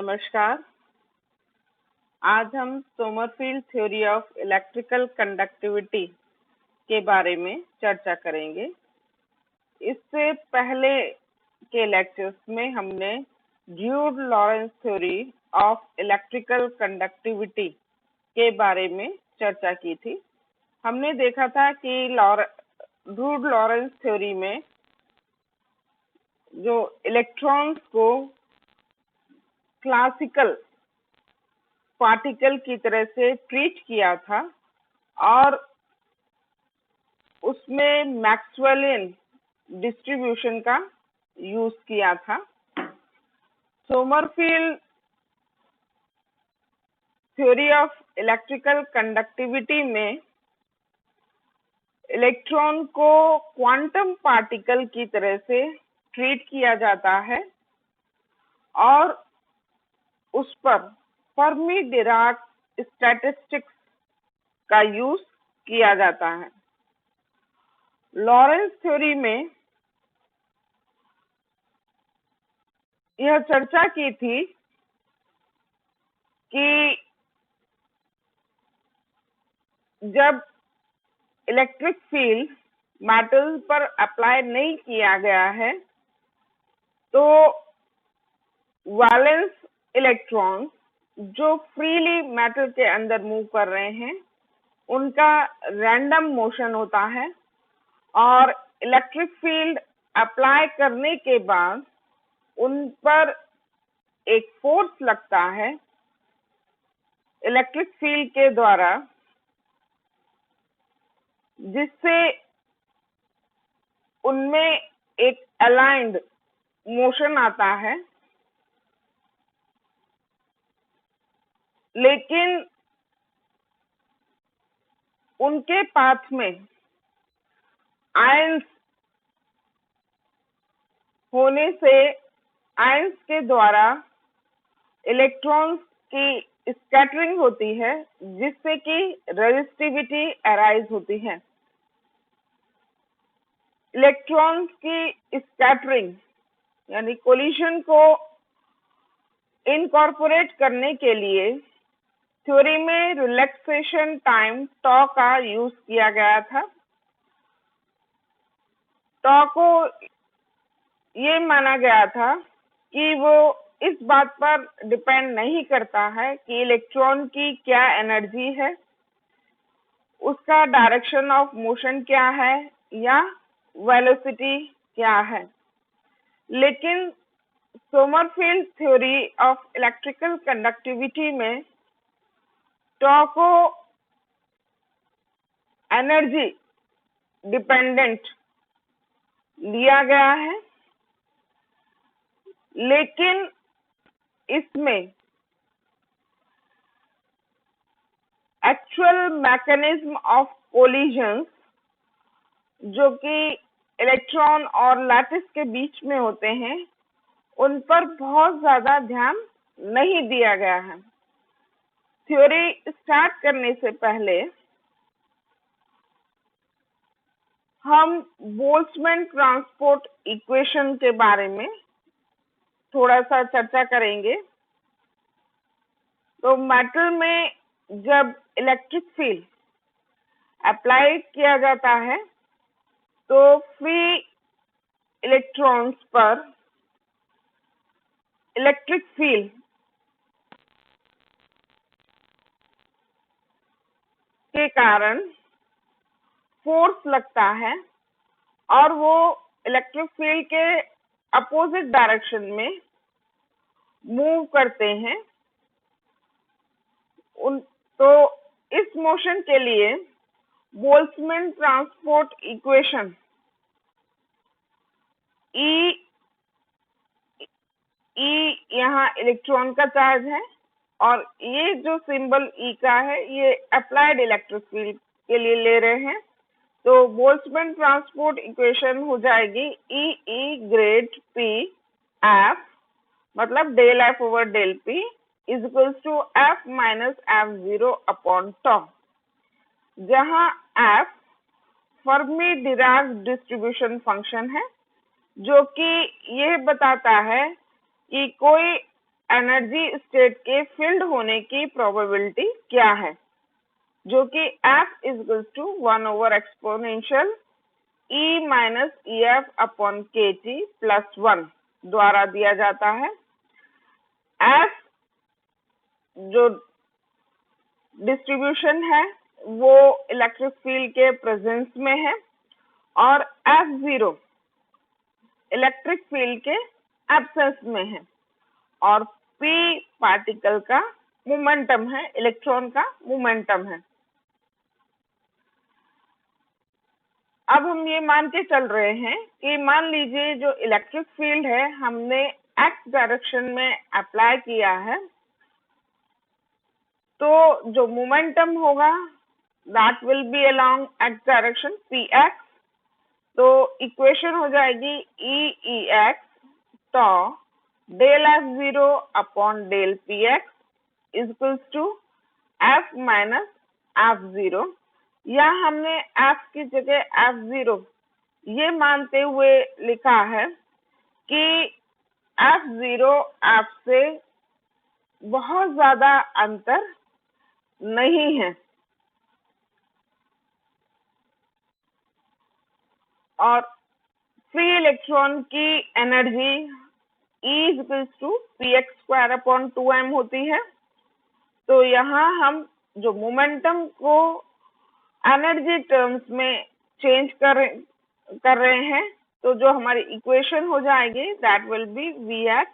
नमस्कार। आज हम Sommerfeld theory of electrical conductivity के बारे में चर्चा करेंगे। इससे पहले के लेक्चर्स में हमने dude Lawrence theory of electrical conductivity के बारे में चर्चा की थी। हमने देखा था कि ड्यूड लॉरेंस थ्योरी में जो इलेक्ट्रॉन्स को क्लासिकल पार्टिकल की तरह से ट्रीट किया था और उसमें मैक्सवेलियन डिस्ट्रीब्यूशन का यूज किया था। Sommerfeld theory of electrical conductivity में इलेक्ट्रॉन को क्वांटम पार्टिकल की तरह से ट्रीट किया जाता है और उस पर फर्मी डिराक स्टैटिस्टिक्स का यूज किया जाता है। लॉरेंस थ्योरी में यह चर्चा की थी कि जब इलेक्ट्रिक फील्ड मेटल पर अप्लाई नहीं किया गया है तो वैलेंस इलेक्ट्रॉन जो फ्रीली मेटल के अंदर मूव कर रहे हैं उनका रैंडम मोशन होता है और इलेक्ट्रिक फील्ड अप्लाई करने के बाद उन पर एक फोर्स लगता है इलेक्ट्रिक फील्ड के द्वारा, जिससे उनमें एक अलाइंड मोशन आता है। लेकिन उनके पाथ में आयंस होने से आयंस के द्वारा इलेक्ट्रॉन्स की स्कैटरिंग होती है, जिससे कि रेजिस्टिविटी अराइज होती है। इलेक्ट्रॉन्स की स्कैटरिंग यानी कोलिशन को इनकॉर्पोरेट करने के लिए थ्योरी में रिलैक्सेशन टाइम टॉ का यूज किया गया था। टॉ को ये माना गया था कि वो इस बात पर डिपेंड नहीं करता है कि इलेक्ट्रॉन की क्या एनर्जी है, उसका डायरेक्शन ऑफ मोशन क्या है या वेलोसिटी क्या है। लेकिन Sommerfeld theory of electrical conductivity में टॉ को एनर्जी डिपेंडेंट लिया गया है, लेकिन इसमें एक्चुअल मैकेनिज्म ऑफ कोलिजन जो कि इलेक्ट्रॉन और लैटिस के बीच में होते हैं, उन पर बहुत ज्यादा ध्यान नहीं दिया गया है। थ्योरी स्टार्ट करने से पहले हम बोल्ट्जमैन ट्रांसपोर्ट इक्वेशन के बारे में थोड़ा सा चर्चा करेंगे। तो मेटल में जब इलेक्ट्रिक फील्ड अप्लाई किया जाता है तो फ्री इलेक्ट्रॉन्स पर इलेक्ट्रिक फील्ड के कारण फोर्स लगता है और वो इलेक्ट्रिक फील्ड के अपोजिट डायरेक्शन में मूव करते हैं। तो इस मोशन के लिए बोल्ट्जमैन ट्रांसपोर्ट इक्वेशन E यहाँ इलेक्ट्रॉन का चार्ज है और ये जो सिंबल E का है ये अप्लाइड इलेक्ट्रिक फील्ड के लिए ले रहे हैं। तो बोल्ट्जमैन ट्रांसपोर्ट इक्वेशन हो जाएगी E ग्रेड P F, मतलब del F over del P is equals to F minus F0 upon tau, जहाँ F Fermi Dirac distribution function है जो कि यह बताता है कि कोई एनर्जी स्टेट के फिल्ड होने की प्रोबेबिलिटी क्या है, जो कि F = 1 / एक्सपोनेंशियल E - EF/kT + 1 द्वारा दिया जाता है। F जो डिस्ट्रीब्यूशन है वो इलेक्ट्रिक फील्ड के प्रेजेंस में है और F0 इलेक्ट्रिक फील्ड के एब्सेंस में है और P पार्टिकल का मोमेंटम है, इलेक्ट्रॉन का मोमेंटम है। अब हम ये मान के चल रहे हैं कि मान लीजिए जो इलेक्ट्रिक फील्ड है हमने x डायरेक्शन में अप्लाई किया है, तो जो मोमेंटम होगा that will be along x direction px। तो इक्वेशन हो जाएगी E(Ex) तो del F0 upon del Px = F - F0। या हमने F की जगह F0 ये मानते हुए लिखा है कि F0 F से बहुत ज्यादा अंतर नहीं है और फ्री इलेक्ट्रॉन की एनर्जी E = px² 2m होती है। तो यहाँ हम जो मोमेंटम को एनर्जी टर्म्स में चेंज कर रहे हैं, तो जो हमारी इक्वेशन हो जाएगी that will be Vx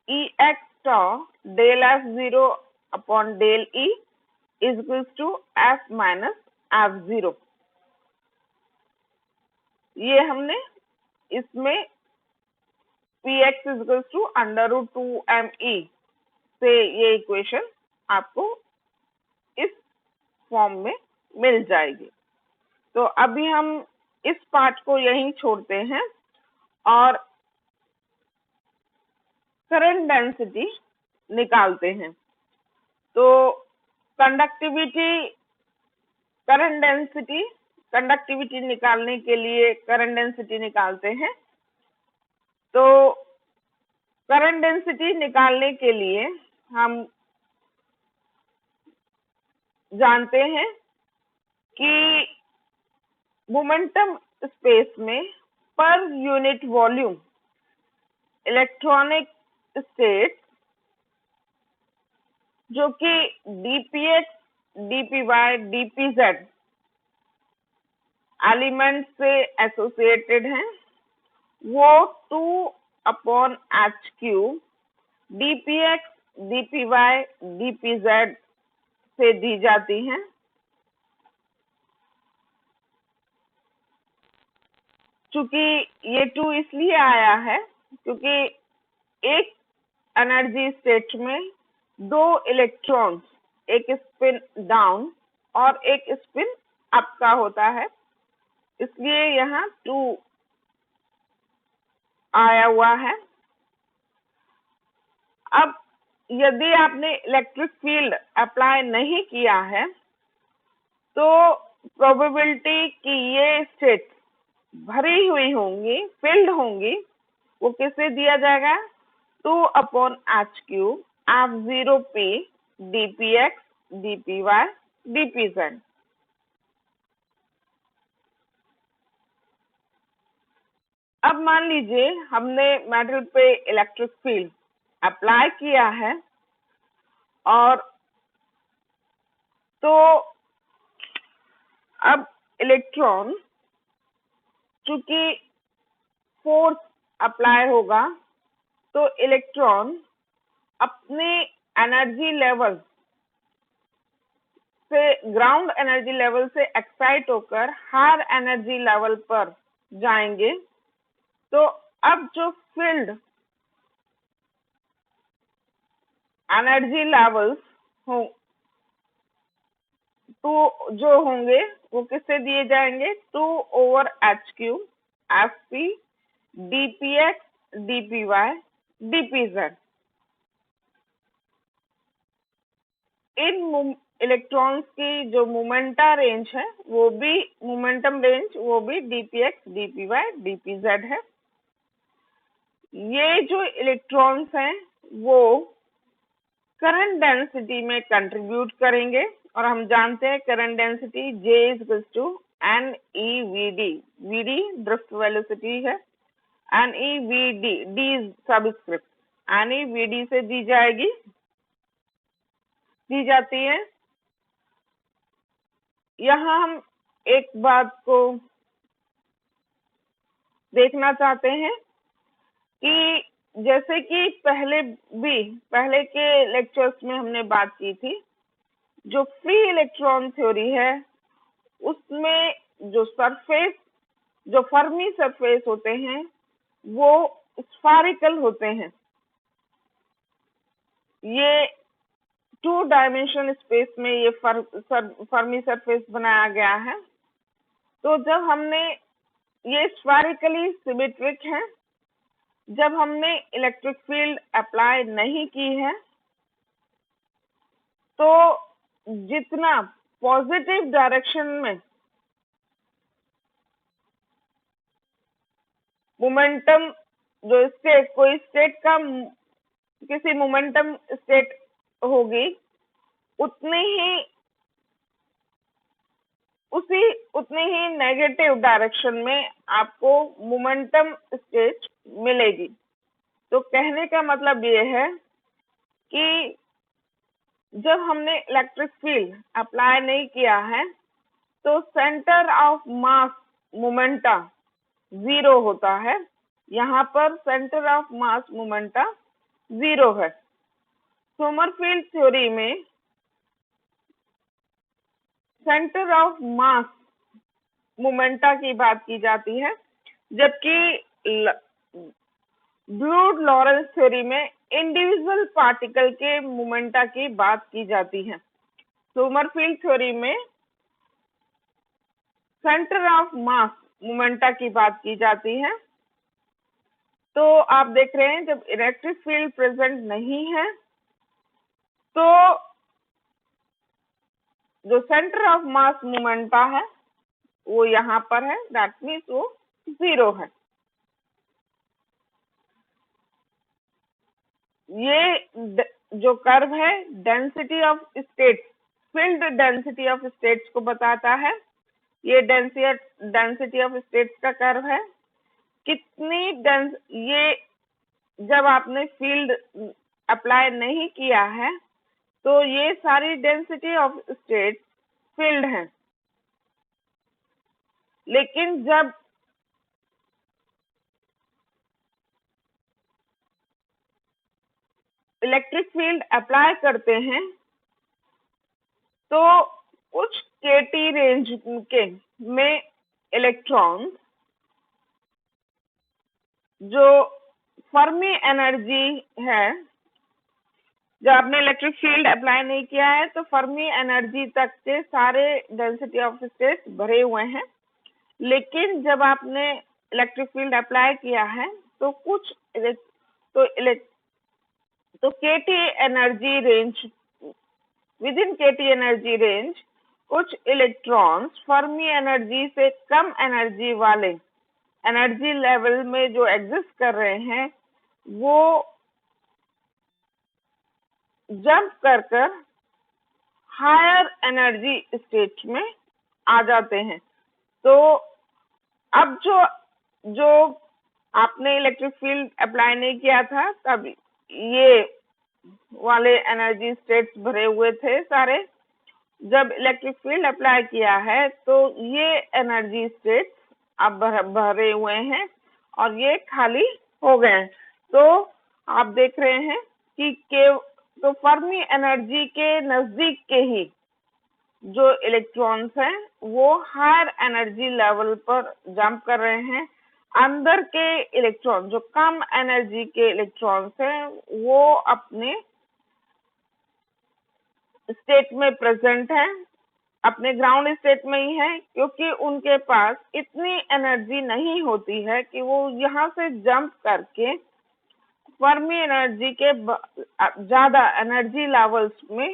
Ex del F0 upon del E = F - F0। ये हमने इसमें Px = √2me से ये इक्वेशन आपको इस फॉर्म में मिल जाएगी। तो अभी हम इस पार्ट को यहीं छोड़ते हैं और करंट डेंसिटी निकालते हैं। तो कंडक्टिविटी निकालने के लिए करंट डेंसिटी निकालते हैं। तो करंट डेंसिटी निकालने के लिए हम जानते हैं कि मोमेंटम स्पेस में per unit volume electronic state जो कि dpx, dpy, dpz एलिमेंट से एसोसिएटेड हैं, वो 2/h³ dpx, dpy, dpz से दी जाती हैं। चूंकि ये 2 इसलिए आया है क्योंकि एक एनर्जी स्टेट में 2 इलेक्ट्रॉन्स, एक स्पिन डाउन और एक स्पिन अप का होता है, इसलिए यहाँ 2 आया हुआ है। अब यदि आपने इलेक्ट्रिक फील्ड अप्लाई नहीं किया है तो प्रोबेबिलिटी कि ये स्टेट भरी हुई होंगी, फिल्ड होंगी, वो किससे दिया जाएगा 2/h³ F0p dpx, dpy, dpz। अब मान लीजिए हमने मेटल पे इलेक्ट्रिक फील्ड अप्लाई किया है और तो अब इलेक्ट्रॉन चूंकि फोर्स अप्लाई होगा तो इलेक्ट्रॉन अपने एनर्जी लेवल से, ग्राउंड एनर्जी लेवल से एक्साइट होकर हायर एनर्जी लेवल पर जाएंगे। तो अब जो फील्ड एनर्जी लेवल्स हो तो जो होंगे वो किससे दिए जाएंगे 2/h³ Fp dpx, dpy, dpz। इन इलेक्ट्रॉन्स की जो मोमेंटम रेंज है वो भी dpx, dpy, dpz है। ये जो इलेक्ट्रॉन्स हैं वो करंट डेंसिटी में कंट्रीब्यूट करेंगे, और हम जानते हैं current density J is equal to NeVd। Vd drift velocity है, NeVd, D सबस्क्रिप्ट, NeVd से दी जाती है। यहाँ हम एक बात को देखना चाहते हैं कि जैसे कि पहले के लेक्चर्स में हमने बात की थी, जो फ्री इलेक्ट्रॉन थ्योरी है उसमें जो फर्मी सरफेस होते हैं वो स्फेरिकल होते हैं। ये 2 डायमेंशन स्पेस में ये फर्मी सरफेस बनाया गया है। तो जब हमने ये स्फेरिकली सिमेट्रिक है, जब हमने इलेक्ट्रिक फील्ड अप्लाई नहीं की है तो जितना पॉजिटिव डायरेक्शन में मोमेंटम, जो स्टेट, कोई स्टेट का किसी मोमेंटम स्टेट होगी, उतनी ही नेगेटिव डायरेक्शन में आपको मोमेंटम स्टेट मिलेगी। तो कहने का मतलब ये है कि जब हमने इलेक्ट्रिक फील्ड अप्लाई नहीं किया है तो सेंटर ऑफ मास मोमेंटा 0 होता है। यहाँ पर सेंटर ऑफ मास मोमेंटा 0 है। सोमरफेल्ड थ्योरी में सेंटर ऑफ मास मोमेंटा की बात की जाती है, जबकि ब्लूड लॉरेंस थ्योरी में इंडिविजुअल पार्टिकल के मोमेंटा की बात की जाती है। सोमरफेल्ड थ्योरी में सेंटर ऑफ मास मोमेंटा की बात की जाती है। तो आप देख रहे हैं जब इलेक्ट्रिक फील्ड प्रेजेंट नहीं है तो जो सेंटर ऑफ मास मोमेंटा है वो यहाँ पर है, दैट मीन्स वो 0 है। ये जो कर्व है density of states, field density of states को बताता है। ये डेंसिटी ऑफ स्टेट्स का कर्व है। ये जब आपने फील्ड अप्लाई नहीं किया है तो ये सारी डेंसिटी ऑफ स्टेट्स फील्ड हैं, लेकिन जब इलेक्ट्रिक फील्ड अप्लाई करते हैं तो कुछ kT रेंज के में इलेक्ट्रॉन जो फर्मी एनर्जी है, जब आपने इलेक्ट्रिक फील्ड अप्लाई नहीं किया है तो फर्मी एनर्जी तक के सारे डेंसिटी ऑफ स्टेट्स भरे हुए हैं, लेकिन जब आपने इलेक्ट्रिक फील्ड अप्लाई किया है तो kT energy range, with in kT energy range कुछ इलेक्ट्रॉन्स फर्मी एनर्जी से कम एनर्जी वाले एनर्जी लेवल में जो एग्जिस्ट कर रहे हैं वो जंप कर हायर एनर्जी स्टेट में आ जाते हैं। तो अब जो आपने इलेक्ट्रिक फील्ड अप्लाई नहीं किया था तब ये वाले एनर्जी स्टेट्स भरे हुए थे सारे। जब इलेक्ट्रिक फील्ड अप्लाई किया है तो ये एनर्जी स्टेट्स अब भरे हुए हैं और ये खाली हो गए हैं। तो आप देख रहे हैं कि तो फर्मी एनर्जी के नजदीक के ही जो इलेक्ट्रॉन्स हैं वो हायर एनर्जी लेवल पर जंप कर रहे हैं। अंदर के इलेक्ट्रॉन, जो कम एनर्जी के इलेक्ट्रॉन्स हैं, वो अपने स्टेट में प्रेजेंट है, अपने ग्राउंड स्टेट में ही है, क्योंकि उनके पास इतनी एनर्जी नहीं होती है कि वो यहाँ से जंप करके फर्मी एनर्जी के ज्यादा एनर्जी लेवल्स में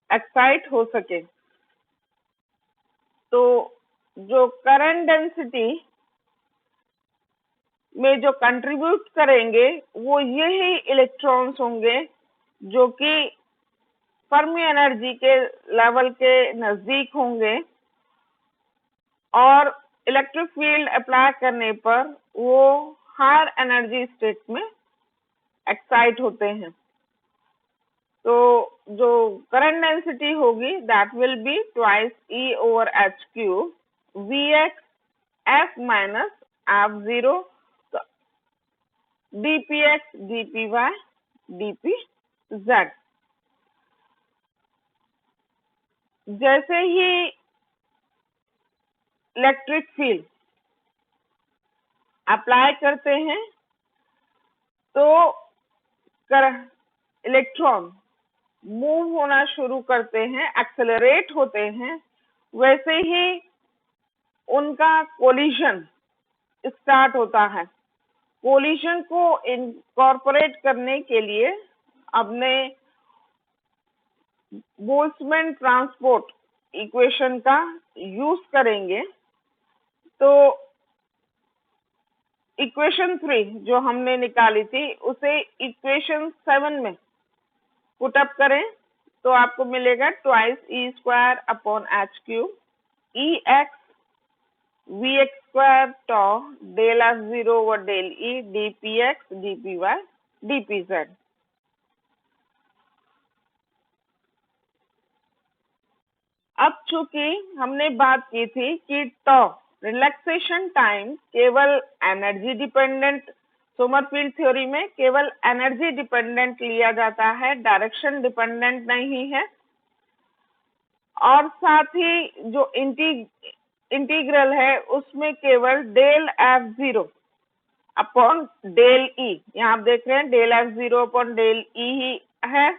एक्साइट हो सके। तो जो करंट डेंसिटी में जो कंट्रीब्यूट करेंगे वो यही इलेक्ट्रॉन्स होंगे जो कि फर्मी एनर्जी के लेवल के नजदीक होंगे और इलेक्ट्रिक फील्ड अप्लाई करने पर वो हायर एनर्जी स्टेट में एक्साइट होते हैं। तो जो करंट डेंसिटी होगी that will be twice E over H cube Vx F minus F0 तो dpx dpy dpz। जैसे ही इलेक्ट्रिक फील्ड अप्लाई करते हैं तो इलेक्ट्रॉन मूव होना शुरू करते हैं, एक्सेलरेट होते हैं, वैसे ही उनका कोलिजन स्टार्ट होता है। कोलिजन को इनकॉर्पोरेट करने के लिए हमने बोल्ट्जमैन ट्रांसपोर्ट इक्वेशन का यूज करेंगे। तो इक्वेशन 3 जो हमने निकाली थी उसे इक्वेशन 7 में पुट अप करें तो आपको मिलेगा twice E square upon H cube Ex Vx square tau del F0 over del E dpx dpy dpz। अब चूंकि हमने बात की थी कि टॉ रिलैक्सेशन टाइम केवल एनर्जी डिपेंडेंट, सोमरफील्ड थ्योरी में केवल एनर्जी डिपेंडेंट लिया जाता है, डायरेक्शन डिपेंडेंट नहीं है। और साथ ही जो इंटीग्रल है उसमें केवल del F0 upon del E, यहाँ आप देख रहे हैं del F0 upon del E ही है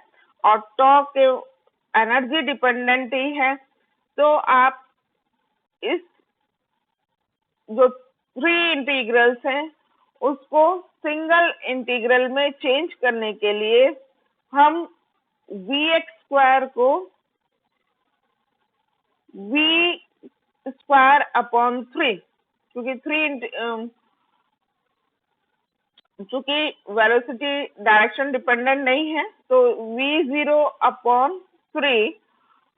और टॉ के एनर्जी डिपेंडेंट ही है। तो आप इस जो 3 इंटीग्रल्स हैं उसको सिंगल इंटीग्रल में चेंज करने के लिए हम Vx स्क्वायर को V स्क्वायर अपॉन 3 चूंकि वेलोसिटी डायरेक्शन डिपेंडेंट नहीं है तो V0 अपॉन 3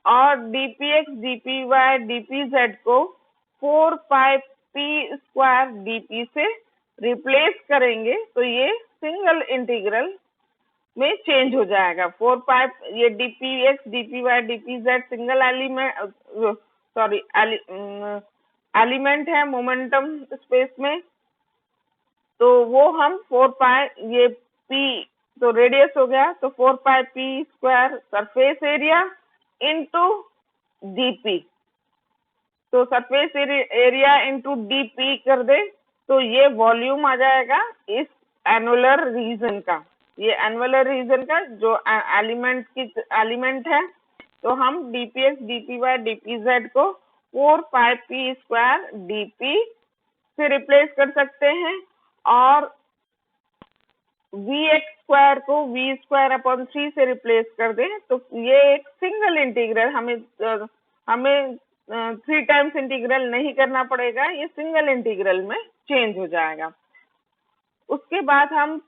और dpx dpy dpz को 4 पाई p स्क्वायर dp से रिप्लेस करेंगे तो ये सिंगल इंटीग्रल में चेंज हो जाएगा। 4 पाई ये dpx dpy dpz single element है मोमेंटम स्पेस में, तो वो हम 4 पाई ये p तो रेडियस हो गया तो 4 पाई p square surface area into dp, तो सरफेस एरिया इनटू dp कर दे तो ये वॉल्यूम आ जाएगा इस एनुलर रीजन का। ये एनुलर रीजन का जो एलिमेंट है तो हम dpx dpy dpz को 4 पाई p स्क्वायर dp से रिप्लेस कर सकते हैं और Vx स्क्वायर को V स्क्वायर अपॉन 3 से रिप्लेस कर दें तो ये एक सिंगल इंटीग्रल हमें 3 टाइम्स इंटीग्रल नहीं करना पड़ेगा, ये सिंगल इंटीग्रल में चेंज हो जाएगा। उसके बाद हम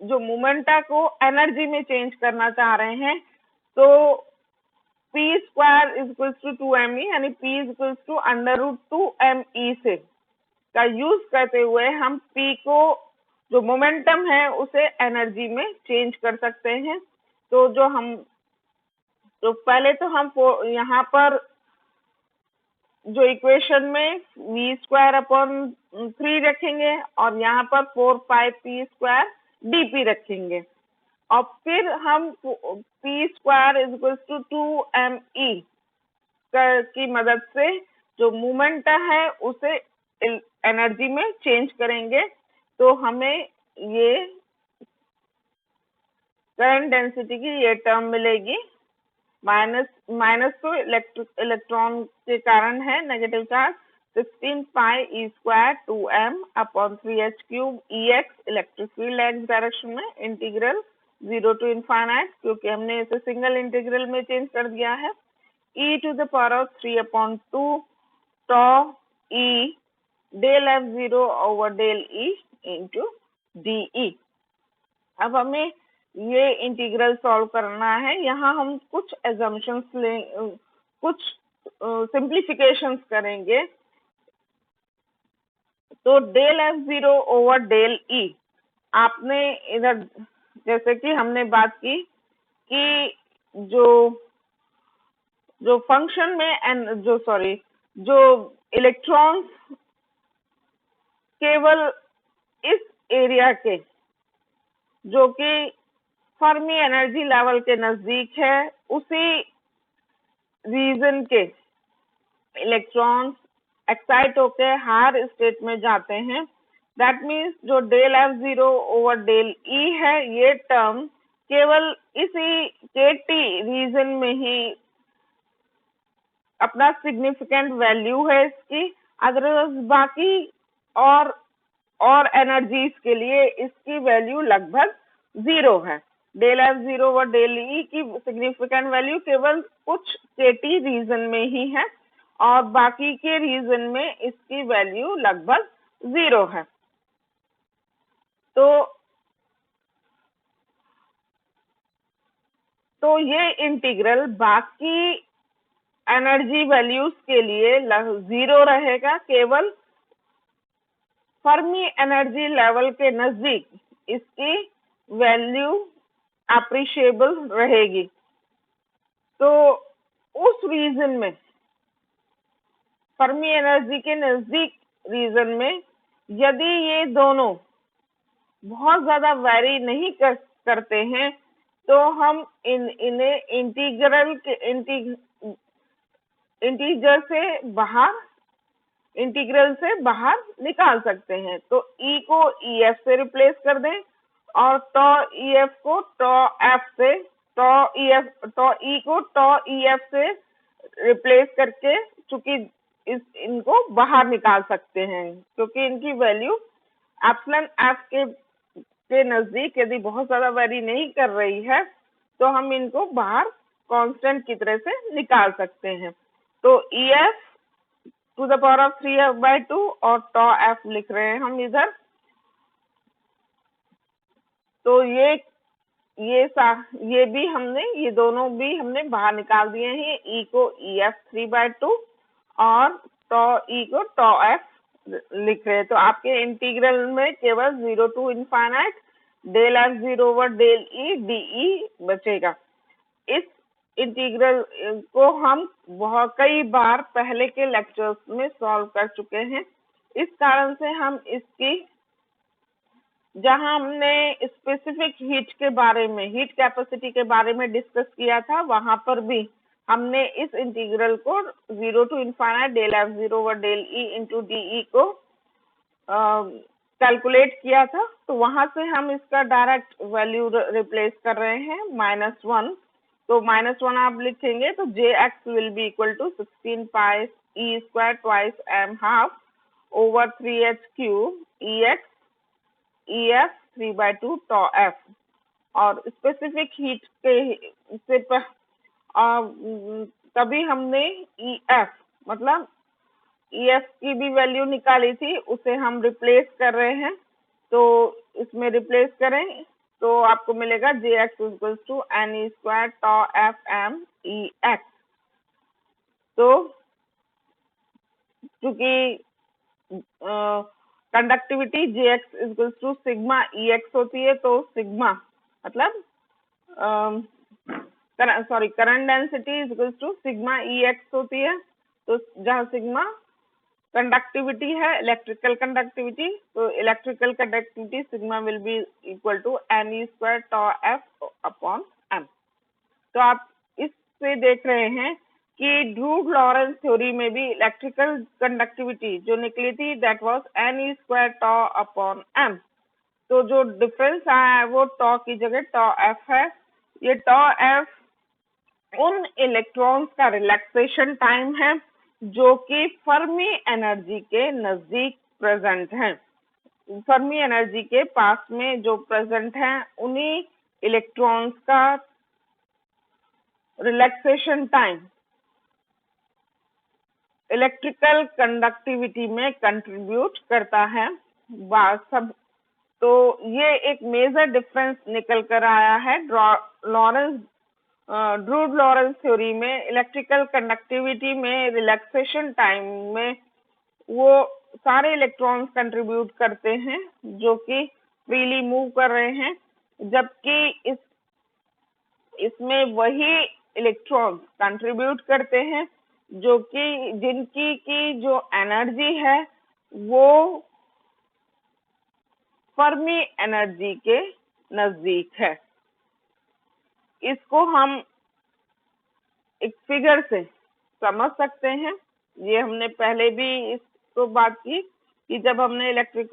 जो मोमेंटा को एनर्जी में चेंज करना चाह रहे हैं तो p square is equal to 2me यानी p is equal to under root 2me से का यूज करते हुए हम p को जो मोमेंटम है उसे एनर्जी में चेंज कर सकते हैं। तो पहले तो हम यहाँ पर जो इक्वेशन में v स्क्वायर अपॉन 3 रखेंगे और यहाँ पर 4 पाई p स्क्वायर dp रखेंगे और फिर हम p square is equal to 2me की मदद से जो मोमेंट है उसे एनर्जी में चेंज करेंगे तो हमें ये करंट डेंसिटी की ये टर्म मिलेगी। माइनस तो इलेक्ट्रॉन के कारण है नेगेटिव चार्ज 16 पाई E square 2m upon 3h cube Ex electric field x direction में इंटीग्रल 0 टू इनफाइनाइट क्योंकि हमने इसे सिंगल इंटीग्रल में चेंज कर दिया है e to the power of 3 upon 2 tau E del F0 over del E into D. अब हमें ये इंटीग्रल सॉल्व करना है। यहाँ हम कुछ एजम्पशंस कुछ सिंप्लीफिकेशंस करेंगे। तो del F zero over del E, आपने इधर जैसे कि हमने बात की कि जो फंक्शन में जो इलेक्ट्रॉन्स केवल इस एरिया के जो कि फर्मी एनर्जी लेवल के नजदीक है, उसी रीजन के इलेक्ट्रॉन्स एक्साइट होकर हायर स्टेट में जाते हैं। दैट मीन्स जो del F zero over del E है, ये टर्म केवल इसी केटी रीजन में ही अपना सिग्निफिकेंट वैल्यू है इसकी। अदरवाइज बाकी और एनर्जीज के लिए इसकी वैल्यू लगभग 0 है। डेल एफ जीरो व डेल ई की सिग्निफिकेंट वैल्यू केवल कुछ केटी रीजन में ही है और बाकी के रीजन में इसकी वैल्यू लगभग 0 है। तो ये इंटीग्रल बाकी एनर्जी वैल्यूज के लिए 0 रहेगा, केवल फर्मी एनर्जी लेवल के नजदीक इसकी वैल्यू अप्रिशिएबल रहेगी। तो उस रीजन में, फर्मी एनर्जी के नजदीक रीजन में, यदि ये दोनों बहुत ज्यादा वेरी नहीं करते हैं तो हम इन्हें इंटीग्रल से बाहर निकाल सकते हैं। तो ई को ई एफ से रिप्लेस कर दें और टॉ ई एफ को टॉ ई को टॉ ई एफ से रिप्लेस करके, चूंकि इनको बाहर निकाल सकते हैं क्योंकि इनकी वैल्यू एप्सिलॉन एफ के नजदीक यदि बहुत ज्यादा वेरी नहीं कर रही है तो हम इनको बाहर कांस्टेंट की तरह से निकाल सकते हैं। तो E F two the power of 3f/2 और टॉ एफ लिख रहे हैं हम इधर। तो ये दोनों भी हमने बाहर निकाल दिए हैं। ई को ई एफ 3/2 और टॉ ई को टॉ एफ लिख रहे हैं। तो आपके इंटीग्रल में केवल 0 to infinite del F zero over del E D E बचेगा। इस इंटीग्रल को हम कई बार पहले के लेक्चर्स में सॉल्व कर चुके हैं। इस कारण से हम इसकी, जहां हमने स्पेसिफिक हीट कैपेसिटी के बारे में डिस्कस किया था, वहां पर भी हमने इस इंटीग्रल को 0 to infinite del F zero over del E into D E को कैलकुलेट किया था। तो वहां से हम इसका डायरेक्ट वैल्यू रिप्लेस कर रहे हैं -1। तो -1 आप लिखेंगे तो Jx will be equal to 16 pi E square twice m half over 3h cube Ex EF 3/2 tau F। और स्पेसिफिक हीट के से तभी हमने EF मतलब EF की भी वैल्यू निकाली थी, उसे हम रिप्लेस कर रहे हैं। तो इसमें रिप्लेस करें तो आपको मिलेगा Jx equals to Ne square tau FM Ex। तो चूंकि conductivity Jx equals to sigma Ex होती है, तो सिग्मा मतलब current density equals to sigma Ex होती है। तो जहां सिग्मा कंडक्टिविटी है, इलेक्ट्रिकल कंडक्टिविटी, तो electrical conductivity sigma will be equal to Ne square tau F upon M। तो आप इससे देख रहे हैं कि ड्रू लॉरेंस थ्योरी में भी इलेक्ट्रिकल कंडक्टिविटी जो निकली थी that was Ne square tau upon M। तो जो डिफरेंस आया है वो टॉ की जगह टॉ F है। ये टॉ F उन इलेक्ट्रॉन्स का रिलैक्सेशन टाइम है जो कि फर्मी एनर्जी के नजदीक प्रेजेंट हैं। फर्मी एनर्जी के पास में जो प्रेजेंट हैं उन्हीं इलेक्ट्रॉन्स का रिलैक्सेशन टाइम इलेक्ट्रिकल कंडक्टिविटी में कंट्रीब्यूट करता है। सब तो ये एक मेजर डिफरेंस निकल कर आया है ड्रूड लॉरेंस थ्योरी में। इलेक्ट्रिकल कंडक्टिविटी में रिलैक्सेशन टाइम में वो सारे इलेक्ट्रॉन्स कंट्रीब्यूट करते हैं जो कि फ्रीली मूव कर रहे हैं, जबकि इसमें वही इलेक्ट्रॉन्स कंट्रीब्यूट करते हैं जो कि जिनकी की जो एनर्जी है वो फर्मी एनर्जी के नजदीक है। इसको हम एक फिगर से समझ सकते हैं। ये हमने पहले भी इसको बात की कि जब हमने इलेक्ट्रिक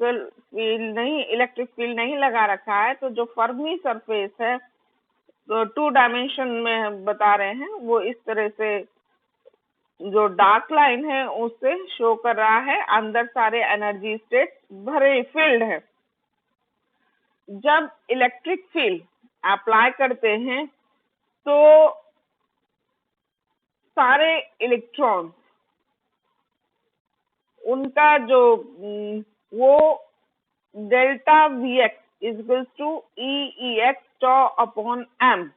फील्ड नहीं लगा रखा है तो जो फर्मी सरफेस है तो 2 डायमेंशन में हम बता रहे हैं, वो इस तरह से जो डार्क लाइन है उससे शो कर रहा है, अंदर सारे एनर्जी स्टेट भरे फील्ड है। जब इलेक्ट्रिक फील्ड अप्लाई करते हैं तो सारे इलेक्ट्रॉन उनका जो वो delta V X is to E X tau upon M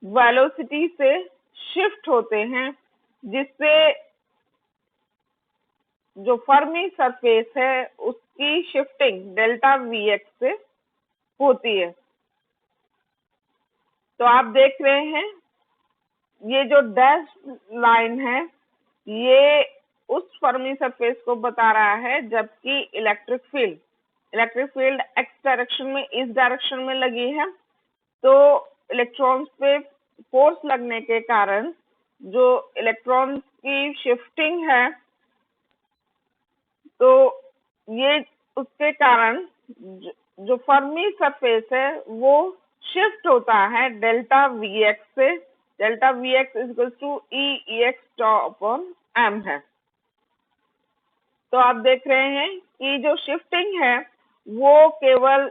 velocity से शिफ्ट होते हैं, जिससे जो फर्मी सरफेस है उसकी शिफ्टिंग डेल्टा वी एक्स से होती है। तो आप देख रहे हैं ये जो डैश लाइन है ये उस फर्मी सरफेस को बता रहा है, जबकि इलेक्ट्रिक फील्ड एक्स डायरेक्शन में इस डायरेक्शन में लगी है। तो इलेक्ट्रॉन्स पे फोर्स लगने के कारण जो इलेक्ट्रॉन्स की शिफ्टिंग है तो ये उसके कारण जो फर्मी सरफेस है वो शिफ्ट होता है डेल्टा वी एक्स से। Delta V X is equal to E X tau upon M है। तो आप देख रहे हैं कि जो शिफ्टिंग है वो केवल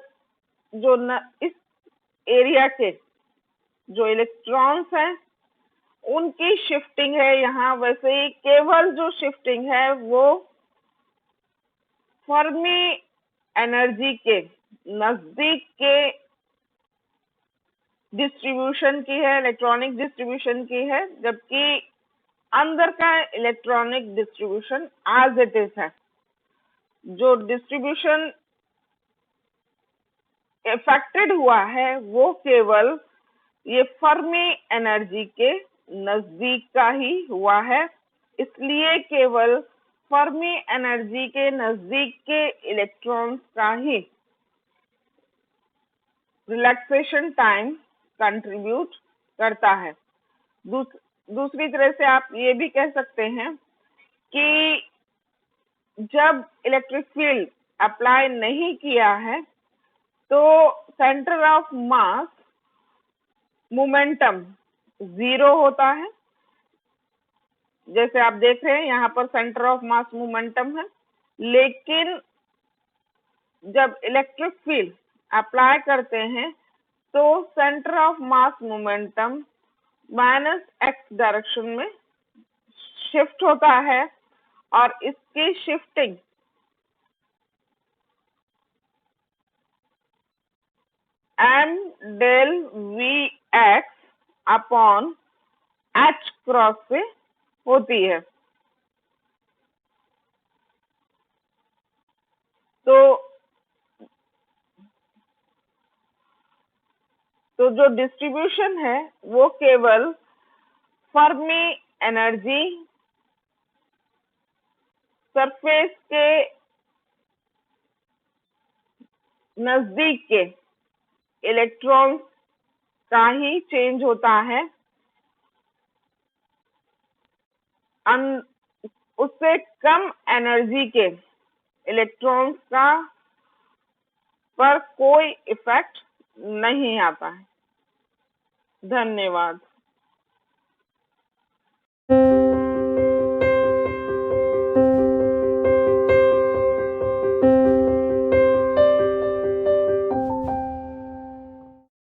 जो इस एरिया के जो इलेक्ट्रॉन्स हैं उनकी शिफ्टिंग है यहाँ, वैसे ही केवल जो शिफ्टिंग है वो फर्मी एनर्जी के नजदीक के डिस्ट्रीब्यूशन की है, इलेक्ट्रॉनिक डिस्ट्रीब्यूशन की है, जबकि अंदर का electronic distribution as it is है। जो डिस्ट्रीब्यूशन इफेक्टेड हुआ है वो केवल ये फर्मी एनर्जी के नजदीक का ही हुआ है, इसलिए केवल फर्मी एनर्जी के नजदीक के इलेक्ट्रॉन्स का ही रिलैक्सेशन टाइम कंट्रीब्यूट करता है। दूसरी तरह से आप ये भी कह सकते हैं कि जब इलेक्ट्रिक फील्ड अप्लाई नहीं किया है तो सेंटर ऑफ मास मोमेंटम 0 होता है। जैसे आप देख रहे हैं यहाँ पर सेंटर ऑफ मास मोमेंटम है, लेकिन जब इलेक्ट्रिक फील्ड अप्लाई करते हैं तो centre of mass momentum minus X direction में शिफ्ट होता है और इसकी shifting M del V X upon H cross से होती है। तो जो डिस्ट्रीब्यूशन है वो केवल फर्मी एनर्जी सरफेस के नजदीक के इलेक्ट्रॉन्स का ही चेंज होता है, उससे कम एनर्जी के इलेक्ट्रॉन्स का पर कोई इफेक्ट नहीं आता है। धन्यवाद।